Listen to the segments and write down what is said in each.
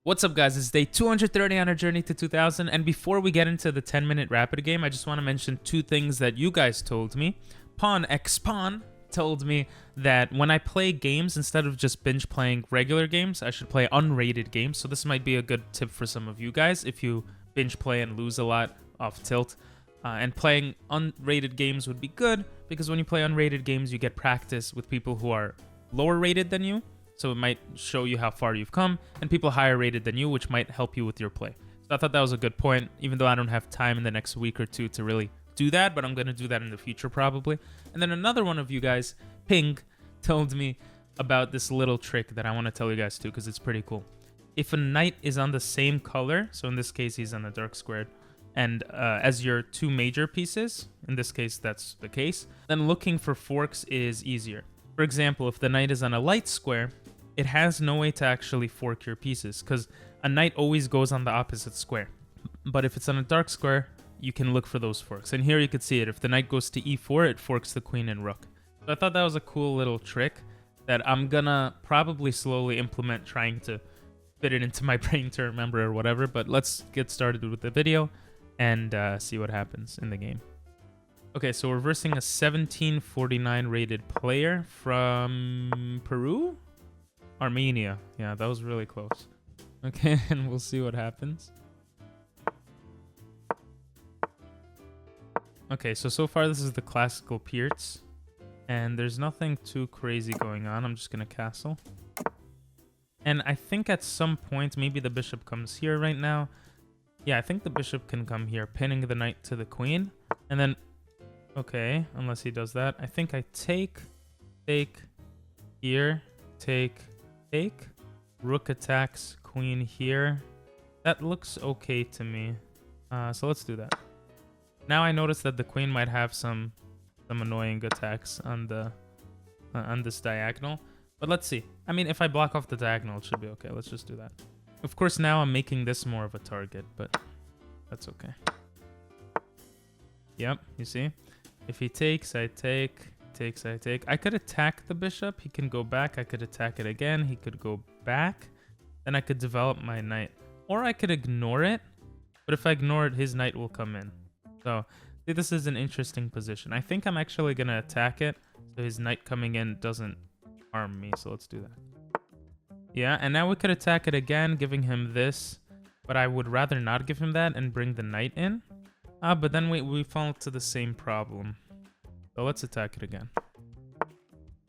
What's up, guys? It's day 230 on our journey to 2000, and before we get into the 10-minute rapid game, I just want to mention two things that you guys told me. Pawn X Pawn told me that when I play games, instead of just binge playing regular games, I should play unrated games. So this might be a good tip for some of you guys if you binge play and lose a lot off tilt. And playing unrated games would be good because when you play unrated games, you get practice with people who are lower rated than you. So it might show you how far you've come, and people higher rated than you, which might help you with your play. So I thought that was a good point, even though I don't have time in the next week or two to really do that, but I'm going to do that in the future probably. And then another one of you guys, Ping, told me about this little trick that I want to tell you guys too, because it's pretty cool. If a knight is on the same color, so in this case he's on a dark squared, and as your two major pieces, in this case that's the case, then looking for forks is easier. For example, if the knight is on a light square, it has no way to actually fork your pieces because a knight always goes on the opposite square. But if it's on a dark square, you can look for those forks. And here you can see it. If the knight goes to e4, it forks the queen and rook. So I thought that was a cool little trick that I'm gonna probably slowly implement, trying to fit it into my brain to remember or whatever. But let's get started with the video and see what happens in the game. Okay, so we're versing a 1749 rated player from Peru? Armenia. Yeah, that was really close. Okay, and we'll see what happens. Okay, so far this is the classical Pierts. And there's nothing too crazy going on. I'm just going to castle. And I think at some point, maybe the bishop comes here right now. Yeah, I think the bishop can come here, pinning the knight to the queen. And then, okay, unless he does that. I think I take, here, take. Rook attacks queen here. That looks okay to me. So let's do that. Now I notice that the queen might have some annoying attacks on the on this diagonal. But let's see. I mean, if I block off the diagonal, it should be okay. Let's just do that. Of course, now I'm making this more of a target, but that's okay. Yep, you see? If he takes, I take. I take. I could attack the bishop. He can go back. I could attack it again. He could go back. Then I could develop my knight. Or I could ignore it. But if I ignore it, his knight will come in. So, see, this is an interesting position. I think I'm actually going to attack it. So his knight coming in doesn't harm me. So let's do that. Yeah, and now we could attack it again, giving him this. But I would rather not give him that and bring the knight in. But then we fall into the same problem. So let's attack it again.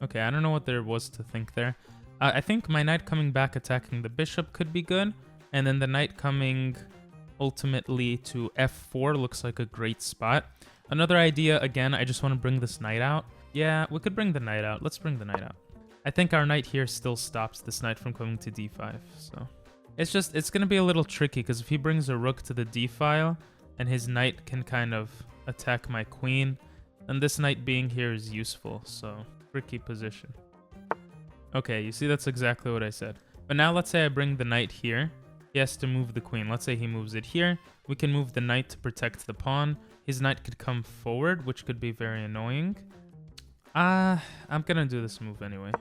Okay, I don't know what there was to think there. I think my knight coming back attacking the bishop could be good. And then the knight coming ultimately to f4 looks like a great spot. Another idea, again, I just want to bring this knight out. Yeah, we could bring the knight out. Let's bring the knight out. I think our knight here still stops this knight from coming to d5. So it's going to be a little tricky because if he brings a rook to the d file and his knight can kind of attack my queen, and this knight being here is useful, so tricky position. Okay, you see that's exactly what I said. But now let's say I bring the knight here. He has to move the queen. Let's say he moves it here. We can move the knight to protect the pawn. His knight could come forward, which could be very annoying. I'm gonna do this move anyway.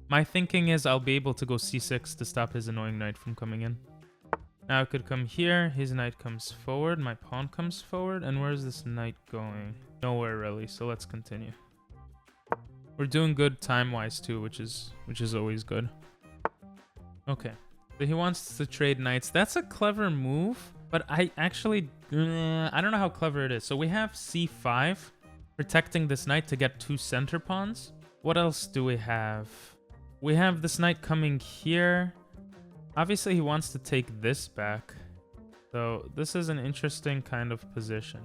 My thinking is I'll be able to go c6 to stop his annoying knight from coming in. Now I could come here, his knight comes forward, my pawn comes forward, and where's this knight going? Nowhere really, so let's continue. We're doing good time-wise too, which is always good. Okay, so he wants to trade knights. That's a clever move, but I actually, I don't know how clever it is. So we have c5, protecting this knight to get two center pawns. What else do we have? We have this knight coming here. Obviously, he wants to take this back. So this is an interesting kind of position.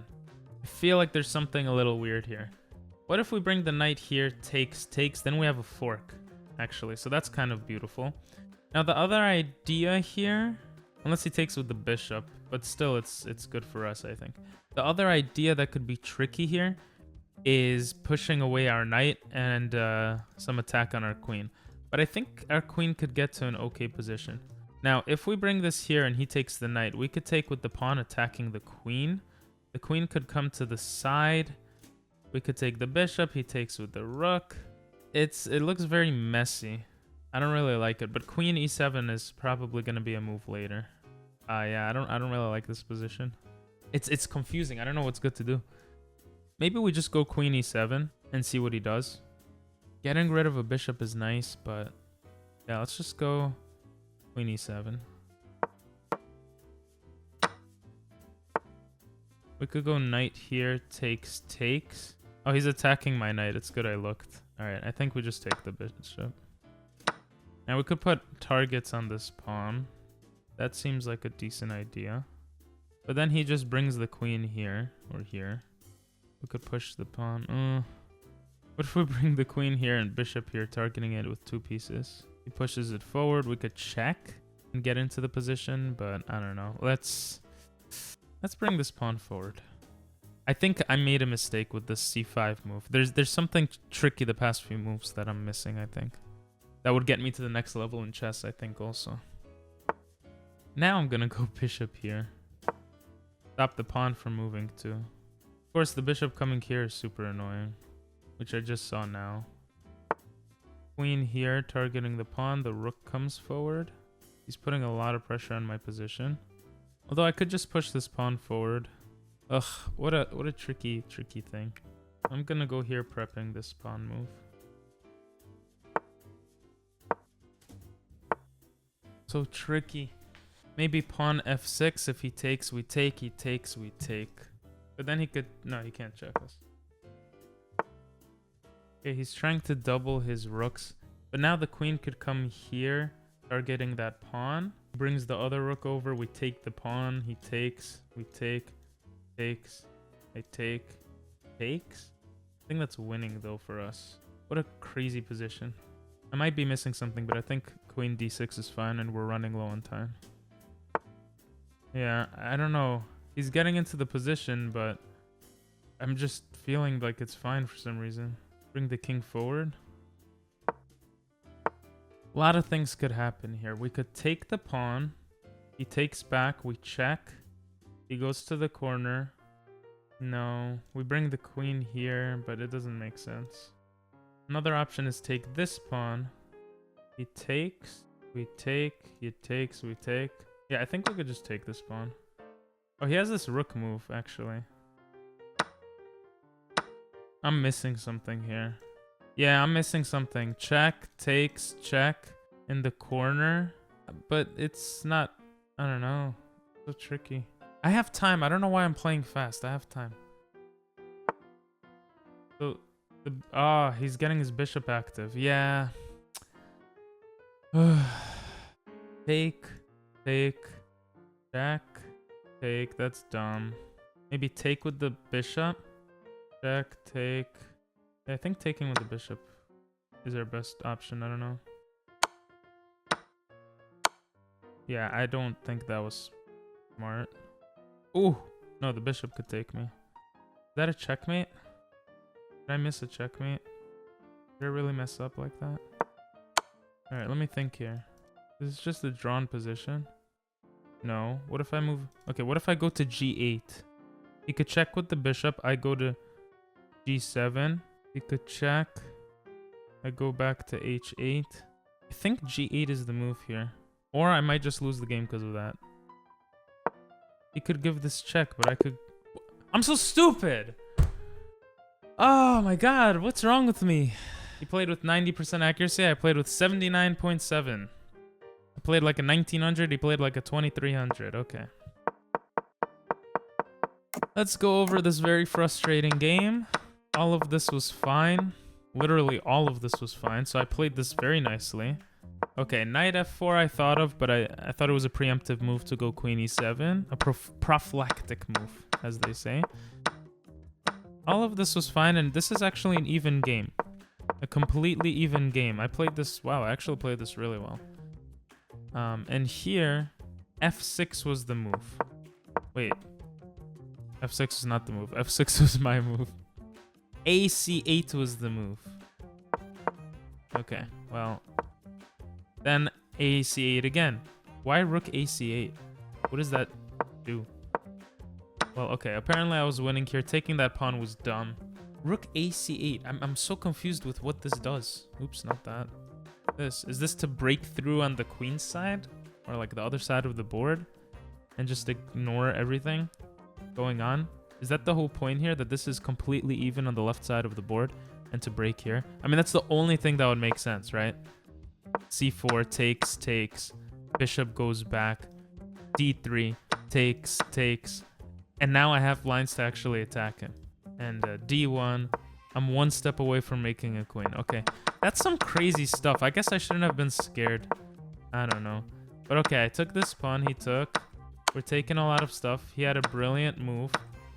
I feel like there's something a little weird here. What if we bring the knight here, takes, then we have a fork, actually. So that's kind of beautiful. Now, the other idea here, unless he takes with the bishop, but still it's good for us, I think. The other idea that could be tricky here is pushing away our knight and some attack on our queen. But I think our queen could get to an okay position. Now, if we bring this here and he takes the knight, we could take with the pawn attacking the queen. The queen could come to the side. We could take the bishop. He takes with the rook. It looks very messy. I don't really like it, but queen e7 is probably gonna be a move later. Yeah, I don't really like this position. It's confusing. I don't know what's good to do. Maybe we just go queen e7 and see what he does. Getting rid of a bishop is nice, but yeah, let's just go queen e7. We could go knight here, takes. Oh, he's attacking my knight. It's good I looked. All right, I think we just take the bishop. Now we could put targets on this pawn. That seems like a decent idea. But then he just brings the queen here or here. We could push the pawn. What if we bring the queen here and bishop here, targeting it with 2 pieces? He pushes it forward. We could check and get into the position, but I don't know. Let's bring this pawn forward. I think I made a mistake with this c5 move. There's something tricky the past few moves that I'm missing, I think. That would get me to the next level in chess, I think, also. Now I'm gonna go bishop here. Stop the pawn from moving too. Of course, the bishop coming here is super annoying, which I just saw now. Queen here, targeting the pawn. The rook comes forward. He's putting a lot of pressure on my position. Although I could just push this pawn forward. Ugh, what a tricky thing. I'm gonna go here prepping this pawn move. So tricky. Maybe pawn f6. If he takes, we take. He takes, we take. But then he could... No, he can't check us. Okay, he's trying to double his rooks. But now the queen could come here, targeting that pawn. Brings the other rook over. We take the pawn. He takes. We take. Takes. I take. Takes? I think that's winning, though, for us. What a crazy position. I might be missing something, but I think queen d6 is fine, and we're running low on time. Yeah, I don't know. He's getting into the position, but I'm just feeling like it's fine for some reason. Bring the king forward. A lot of things could happen here. We could take the pawn. He takes back. We check. He goes to the corner. No. We bring the queen here, but it doesn't make sense. Another option is take this pawn. He takes. We take. He takes. We take. Yeah, I think we could just take this pawn. Oh, he has this rook move, actually. I'm missing something here. Yeah, I'm missing something. Check, takes, check in the corner. But it's not... I don't know. So tricky. I have time. I don't know why I'm playing fast. I have time. So... he's getting his bishop active. Yeah. Take, check, take. That's dumb. Maybe take with the bishop. Check, take. Yeah, I think taking with the bishop is our best option. I don't know. Yeah, I don't think that was smart. Ooh, no, the bishop could take me. Is that a checkmate? Did I miss a checkmate? Did I really mess up like that? Alright, let me think here. This is just a drawn position. No. What if I move... Okay, what if I go to g8? He could check with the bishop. I go to g7. He could check. I go back to h8. I think g8 is the move here. Or I might just lose the game because of that. He could give this check, but I could... I'm so stupid! Oh my god, what's wrong with me? He played with 90% accuracy. I played with 79.7. I played like a 1900. He played like a 2300. Okay. Let's go over this very frustrating game. All of this was fine. Literally all of this was fine. So I played this very nicely. Okay, knight f4 I thought of, but I thought it was a preemptive move to go queen e7. A prophylactic move, as they say. All of this was fine, and this is actually an even game. A completely even game. I played this... Wow, I actually played this really well. And here, f6 was the move. Wait. f6 is not the move. f6 was my move. ac8 was the move. Okay, well... Then ac8 again. Why rook ac8? What does that do? Well, okay, apparently I was winning here. Taking that pawn was dumb. Rook ac8. I'm so confused with what this does. Oops, not that. this? Is this to break through on the queen side? Or like the other side of the board? And just ignore everything going on? Is that the whole point here? That this is completely even on the left side of the board and to break here? I mean, that's the only thing that would make sense, right? C4 takes, bishop goes back, D3 takes, and now I have lines to actually attack him. And D1, I'm one step away from making a queen. Okay, that's some crazy stuff. I guess I shouldn't have been scared. I don't know. But okay, I took this pawn, he took. We're taking a lot of stuff. He had a brilliant move.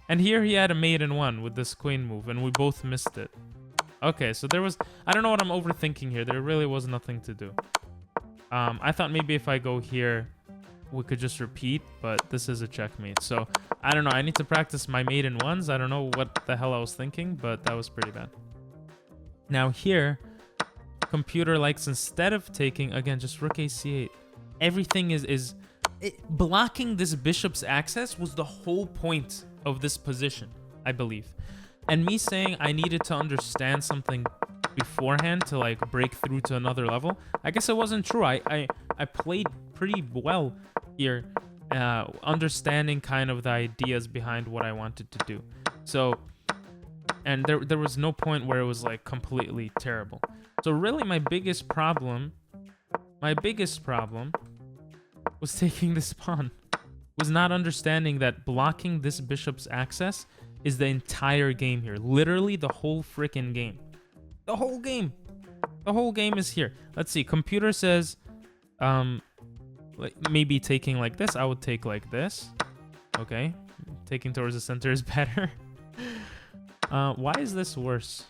And here he had a mate in one with this queen move, and we both missed it. Okay, so there was... I don't know what I'm overthinking here. There really was nothing to do. I thought maybe if I go here, we could just repeat, but this is a checkmate. So, I don't know. I need to practice my mate in ones. I don't know what the hell I was thinking, but that was pretty bad. Now here, computer likes, instead of taking, again, just rook a8. Everything is blocking this bishop's access was the whole point of this position, I believe. And me saying I needed to understand something beforehand to like break through to another level, I guess it wasn't true. I played pretty well here, understanding kind of the ideas behind what I wanted to do. So, and there was no point where it was like completely terrible. So really my biggest problem was taking this pawn. Was not understanding that blocking this bishop's access is the entire game here. Literally the whole freaking game. The whole game. The whole game is here. Let's see. Computer says like maybe taking like this. I would take like this. Okay. Taking towards the center is better. Why is this worse?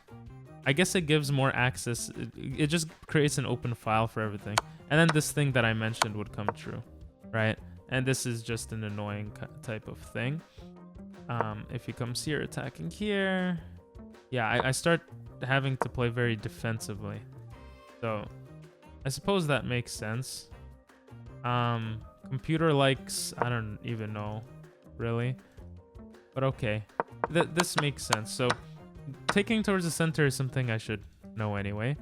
I guess it gives more access. It just creates an open file for everything. And then this thing that I mentioned would come true, right? And this is just an annoying type of thing. If he comes here, attacking here. Yeah, I start having to play very defensively. So, I suppose that makes sense. Computer likes, I don't even know, really. But okay, this makes sense. So, taking towards the center is something I should know anyway.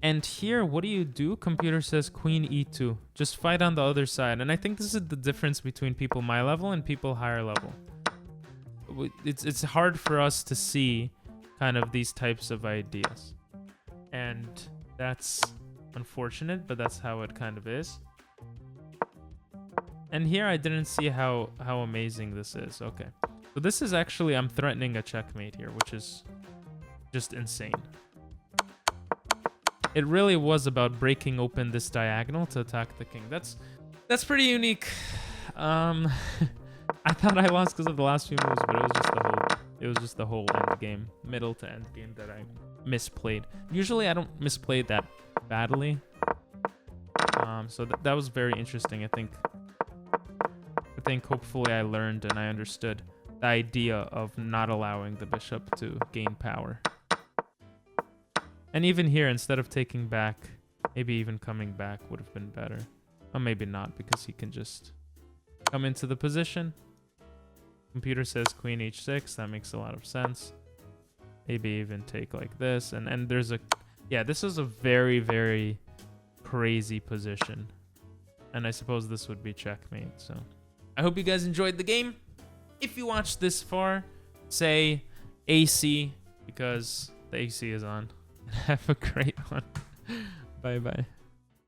And here, what do? Computer says queen e2. Just fight on the other side. And I think this is the difference between people my level and people higher level. It's hard for us to see kind of these types of ideas. And that's unfortunate, but that's how it kind of is. And here I didn't see how amazing this is. Okay. So this is actually, I'm threatening a checkmate here, which is just insane. It really was about breaking open this diagonal to attack the king. That's pretty unique. I thought I lost because of the last few moves, but it was just the whole end game, middle to end game that I misplayed. Usually I don't misplay that badly. So that was very interesting. I think hopefully I learned and I understood the idea of not allowing the bishop to gain power. And even here, instead of taking back, maybe even coming back would have been better. Or maybe not, because he can just come into the position. Computer says queen h6. That makes a lot of sense. Maybe even take like this. And there's a... Yeah, this is a very, very crazy position. And I suppose this would be checkmate, so... I hope you guys enjoyed the game. If you watched this far, say AC, because the AC is on. Have a great one. Bye-bye.